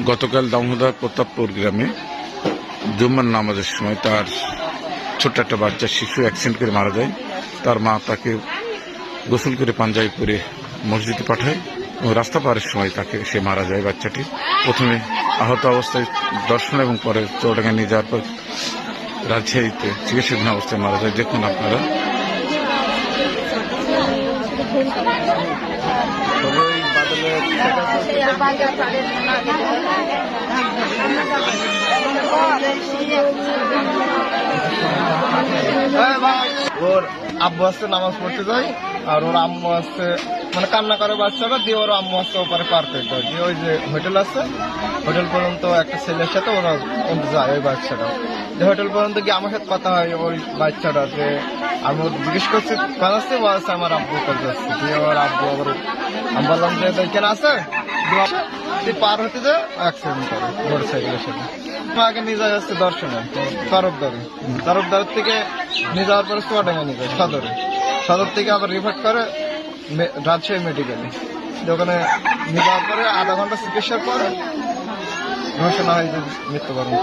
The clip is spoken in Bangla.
গতকাল দামোদর প্রতাপপুর গ্রামে জুম্মার নামাজের সময় তার ছোট্ট একটা বাচ্চা শিশু অ্যাক্সিডেন্ট করে মারা যায়। তার মা তাকে গোসল করে পাঞ্জাবি পরে মসজিদে পাঠায় এবং রাস্তা পারের সময় তাকে সে মারা যায়। বাচ্চাটি প্রথমে আহত অবস্থায় দর্শন এবং পরে চৌডাঙ্গা নিয়ে যাওয়ার পর রাজশাহীতে চিকিৎসাধীন অবস্থায় মারা যায়। দেখুন আপনারা ওর আব্বু আসছে নামাজ পড়তে যায়, আর ওর আম্মু আসছে মানে কান্না করে বাচ্চাটা দিয়ে, ওর আম্মু আসছে ওপারে পার করতে হয় দিয়ে ওই যে হোটেল আছে হোটেল পর্যন্ত একটা ছেলের সাথে ওরা যায়। ওই বাচ্চাটা যে হোটেল পর্যন্ত গিয়ে আমার সাথে কথা হয় ওই বাচ্চাটা, যে আমি জিজ্ঞেস করছি কাজ আসছে বলছে আমার আব্বু কাজ আসছে দিয়ে ওর আব্বু আবার আমি বললাম যে এখানে আছে পার হতে যায় অ্যাক্সিডেন্ট করে মোটর সাইকেলের সাথে। আগে নিয়ে যায় যাচ্ছে দর্শনে তরফদারের থেকে নিয়ে যাওয়ার পরে চুয়াডাঙ্গা নিয়ে যায় সদর থেকে আবার রিফার করে রাজশাহী মেডিকেলে। ওখানে নিয়ে যাওয়ার পরে আধা ঘন্টা চিকিৎসার পরে ঘোষণা হয় যে মৃত্যুবরণ।